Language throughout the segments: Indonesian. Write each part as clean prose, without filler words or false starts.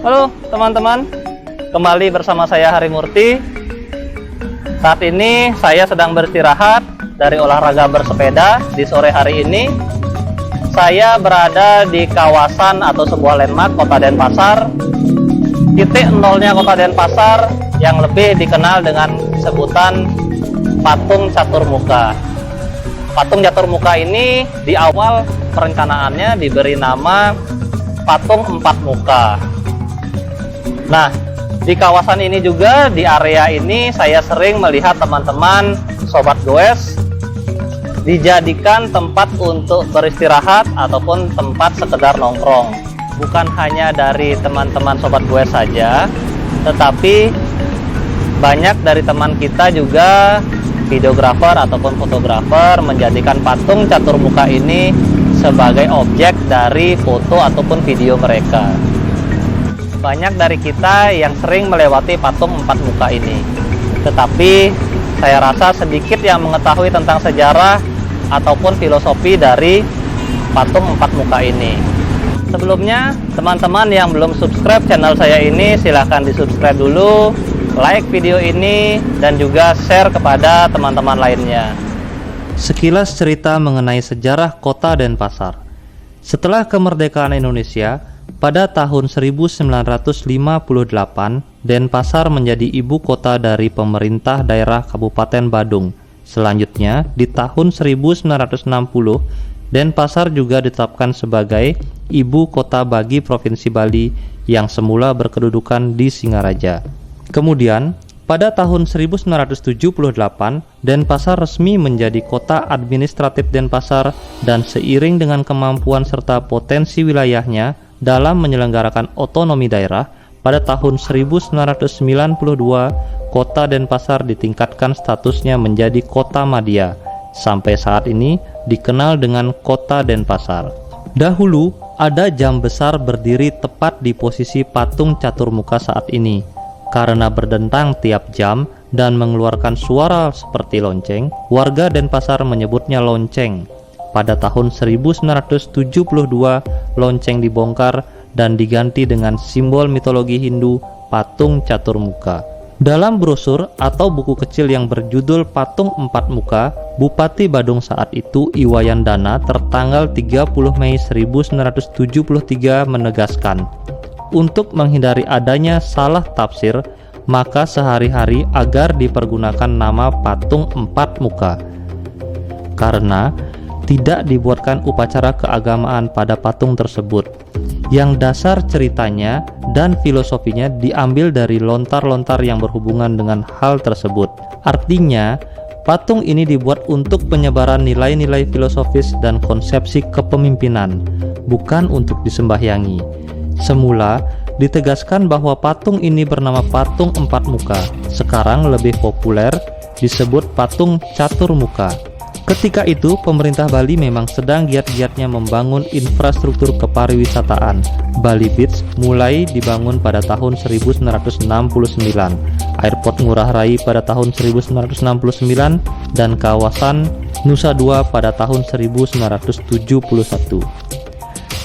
Halo teman-teman, kembali bersama saya Hari Murti. Saat ini saya sedang beristirahat dari olahraga bersepeda di sore hari ini. Saya berada di kawasan atau sebuah landmark Kota Denpasar. Titik nolnya Kota Denpasar yang lebih dikenal dengan sebutan Patung Catur Muka. Patung Catur Muka ini di awal perencanaannya diberi nama Patung Empat Muka. Nah, di kawasan ini juga, di area ini saya sering melihat teman-teman sobat goes dijadikan tempat untuk beristirahat ataupun tempat sekedar nongkrong. Bukan hanya dari teman-teman sobat goes saja, tetapi banyak dari teman kita juga videografer ataupun fotografer menjadikan patung catur muka ini sebagai objek dari foto ataupun video mereka. Banyak dari kita yang sering melewati patung empat muka ini, tetapi saya rasa sedikit yang mengetahui tentang sejarah ataupun filosofi dari patung empat muka ini. Sebelumnya, teman-teman yang belum subscribe channel saya ini, silahkan di subscribe dulu, like video ini, dan juga share kepada teman-teman lainnya. Sekilas cerita mengenai sejarah Kota Denpasar. Setelah kemerdekaan Indonesia, pada tahun 1958, Denpasar menjadi ibu kota dari pemerintah daerah Kabupaten Badung. Selanjutnya, di tahun 1960, Denpasar juga ditetapkan sebagai ibu kota bagi Provinsi Bali yang semula berkedudukan di Singaraja. Kemudian, pada tahun 1978, Denpasar resmi menjadi kota administratif Denpasar dan seiring dengan kemampuan serta potensi wilayahnya dalam menyelenggarakan otonomi daerah, pada tahun 1992, Kota Denpasar ditingkatkan statusnya menjadi Kota Madya. Sampai saat ini dikenal dengan Kota Denpasar. Dahulu ada jam besar berdiri tepat di posisi patung catur muka saat ini. Karena berdentang tiap jam dan mengeluarkan suara seperti lonceng, warga Denpasar menyebutnya lonceng. Pada tahun 1972, lonceng dibongkar dan diganti dengan simbol mitologi Hindu, patung catur muka. Dalam brosur atau buku kecil yang berjudul Patung Empat Muka, Bupati Badung saat itu Iwayan Dana tertanggal 30 Mei 1973 menegaskan, untuk menghindari adanya salah tafsir, maka sehari-hari agar dipergunakan nama Patung Empat Muka. Karena tidak dibuatkan upacara keagamaan pada patung tersebut, yang dasar ceritanya dan filosofinya diambil dari lontar-lontar yang berhubungan dengan hal tersebut. Artinya, patung ini dibuat untuk penyebaran nilai-nilai filosofis dan konsepsi kepemimpinan, bukan untuk disembahyangi. Semula ditegaskan bahwa patung ini bernama Patung Empat Muka, sekarang lebih populer disebut Patung Catur Muka. Ketika itu, pemerintah Bali memang sedang giat-giatnya membangun infrastruktur kepariwisataan. Bali Beach mulai dibangun pada tahun 1969, Airport Ngurah Rai pada tahun 1969, dan kawasan Nusa Dua pada tahun 1971.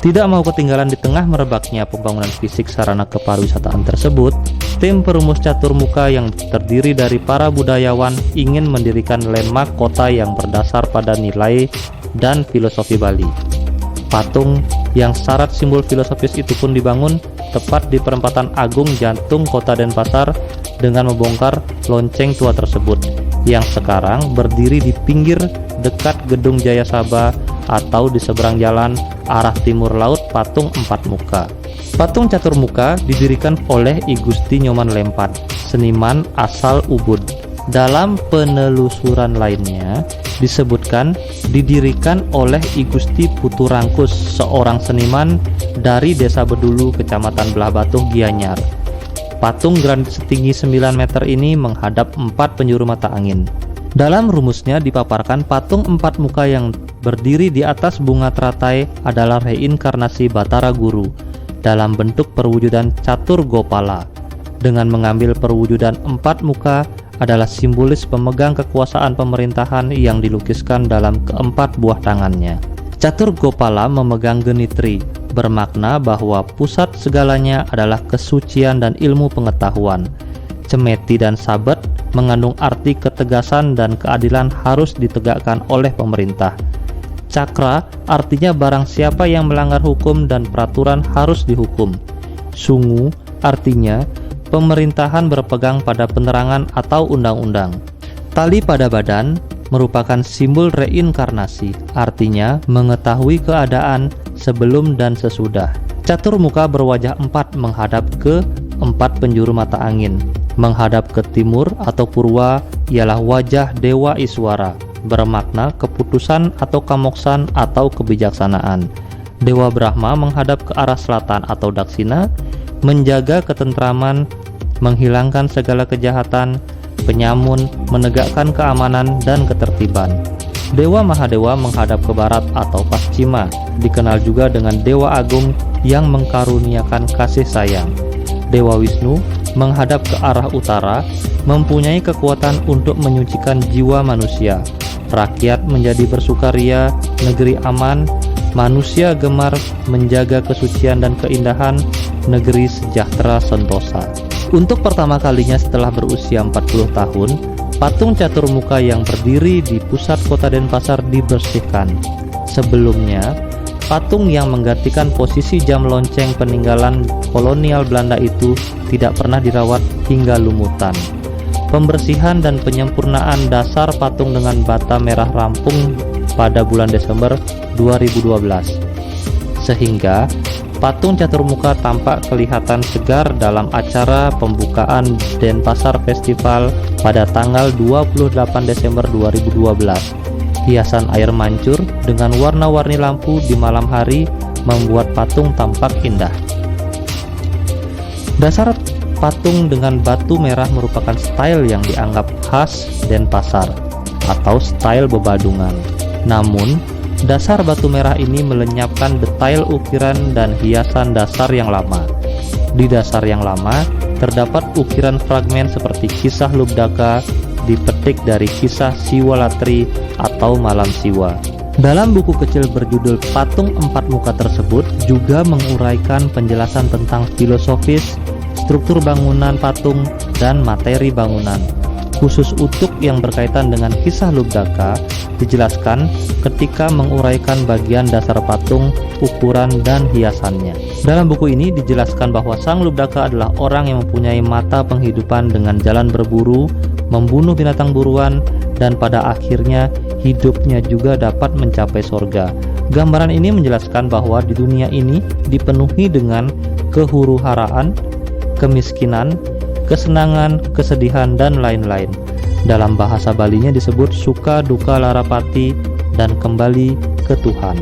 Tidak mau ketinggalan di tengah merebaknya pembangunan fisik sarana kepariwisataan tersebut, tim perumus catur muka yang terdiri dari para budayawan ingin mendirikan landmark kota yang berdasar pada nilai dan filosofi Bali. Patung yang syarat simbol filosofis itu pun dibangun tepat di perempatan Agung jantung Kota Denpasar dengan membongkar lonceng tua tersebut yang sekarang berdiri di pinggir dekat Gedung Jaya Sabha atau di seberang jalan arah timur laut Patung Empat Muka. Patung catur muka didirikan oleh I Gusti Nyoman Lempat, seniman asal Ubud. Dalam penelusuran lainnya disebutkan didirikan oleh I Gusti Putu Rangkus, seorang seniman dari Desa Bedulu, Kecamatan Belah Batuh, Gianyar. Patung granit setinggi 9 meter ini menghadap 4 penjuru mata angin. Dalam rumusnya dipaparkan patung empat muka yang berdiri di atas bunga teratai adalah reinkarnasi Batara Guru dalam bentuk perwujudan catur gopala. Dengan mengambil perwujudan empat muka adalah simbolis pemegang kekuasaan pemerintahan yang dilukiskan dalam keempat buah tangannya. Catur Gopala memegang genitri, bermakna bahwa pusat segalanya adalah kesucian dan ilmu pengetahuan. Cemeti dan Sabet mengandung arti ketegasan dan keadilan harus ditegakkan oleh pemerintah. Cakra artinya barang siapa yang melanggar hukum dan peraturan harus dihukum. Sungu artinya pemerintahan berpegang pada penerangan atau undang-undang. Tali pada badan merupakan simbol reinkarnasi, artinya mengetahui keadaan sebelum dan sesudah. Catur muka berwajah 4 menghadap ke 4 penjuru mata angin. Menghadap ke timur atau purwa ialah wajah Dewa Iswara, bermakna keputusan atau kamoksan atau kebijaksanaan. Dewa Brahma menghadap ke arah selatan atau daksina, menjaga ketentraman, menghilangkan segala kejahatan, penyamun, menegakkan keamanan dan ketertiban. Dewa Mahadewa menghadap ke barat atau paschima, dikenal juga dengan Dewa Agung yang mengkaruniakan kasih sayang. Dewa Wisnu menghadap ke arah utara, mempunyai kekuatan untuk menyucikan jiwa manusia. Rakyat menjadi bersukaria, negeri aman, manusia gemar menjaga kesucian dan keindahan, negeri sejahtera sentosa. Untuk pertama kalinya setelah berusia 40 tahun, patung catur muka yang berdiri di pusat kota Denpasar dibersihkan. Sebelumnya, patung yang menggantikan posisi jam lonceng peninggalan kolonial Belanda itu tidak pernah dirawat hingga lumutan. Pembersihan dan penyempurnaan dasar patung dengan bata merah rampung pada bulan Desember 2012, sehingga patung catur muka tampak kelihatan segar dalam acara pembukaan Denpasar Festival pada tanggal 28 Desember 2012. Hiasan air mancur dengan warna-warni lampu di malam hari membuat patung tampak indah. Dasar patung dengan batu merah merupakan style yang dianggap khas Denpasar atau style bebadungan. Namun, dasar batu merah ini melenyapkan detail ukiran dan hiasan dasar yang lama. Di dasar yang lama, terdapat ukiran fragmen seperti kisah Lubdaka, dipetik dari kisah Siwalatri atau Malam Siwa. Dalam buku kecil berjudul Patung Empat Muka tersebut juga menguraikan penjelasan tentang filosofis, struktur bangunan patung, dan materi bangunan. Khusus untuk yang berkaitan dengan kisah Lubdaka dijelaskan ketika menguraikan bagian dasar patung, ukuran, dan hiasannya. Dalam buku ini dijelaskan bahwa Sang Lubdaka adalah orang yang mempunyai mata penghidupan dengan jalan berburu, membunuh binatang buruan, dan pada akhirnya hidupnya juga dapat mencapai sorga. Gambaran ini menjelaskan bahwa di dunia ini dipenuhi dengan kehuru-haraan, kemiskinan, kesenangan, kesedihan, dan lain-lain. Dalam bahasa Balinya disebut suka duka larapati dan kembali ke Tuhan.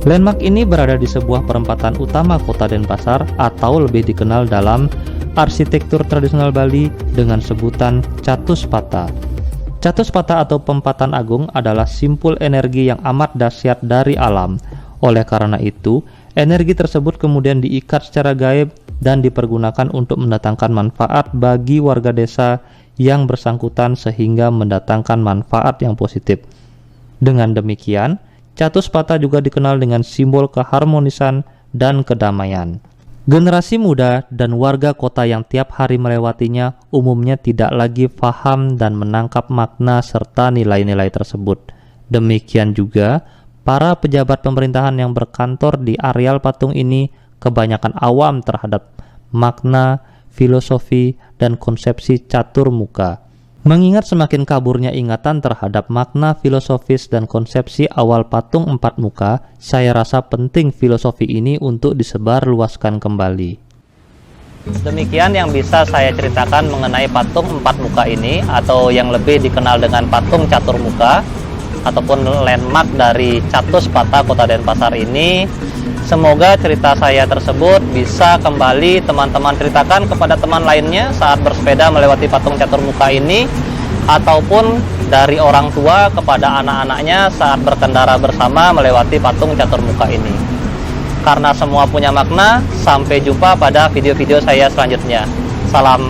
Landmark ini berada di sebuah perempatan utama kota Denpasar atau lebih dikenal dalam arsitektur tradisional Bali dengan sebutan Chatuspata. Chatuspata atau Pempatan Agung adalah simpul energi yang amat dahsyat dari alam. Oleh karena itu, energi tersebut kemudian diikat secara gaib dan dipergunakan untuk mendatangkan manfaat bagi warga desa yang bersangkutan sehingga mendatangkan manfaat yang positif. Dengan demikian, Chatuspata juga dikenal dengan simbol keharmonisan dan kedamaian. Generasi muda dan warga kota yang tiap hari melewatinya umumnya tidak lagi paham dan menangkap makna serta nilai-nilai tersebut. Demikian juga, para pejabat pemerintahan yang berkantor di areal patung ini kebanyakan awam terhadap makna, filosofi, dan konsepsi catur muka. Mengingat semakin kaburnya ingatan terhadap makna filosofis dan konsepsi awal patung empat muka, saya rasa penting filosofi ini untuk disebarluaskan kembali. Demikian yang bisa saya ceritakan mengenai patung empat muka ini, atau yang lebih dikenal dengan patung catur muka, ataupun landmark dari Chatuspata Kota Denpasar ini. Semoga cerita saya tersebut bisa kembali teman-teman ceritakan kepada teman lainnya saat bersepeda melewati patung catur muka ini, ataupun dari orang tua kepada anak-anaknya saat berkendara bersama melewati patung catur muka ini. Karena semua punya makna, sampai jumpa pada video-video saya selanjutnya. Salam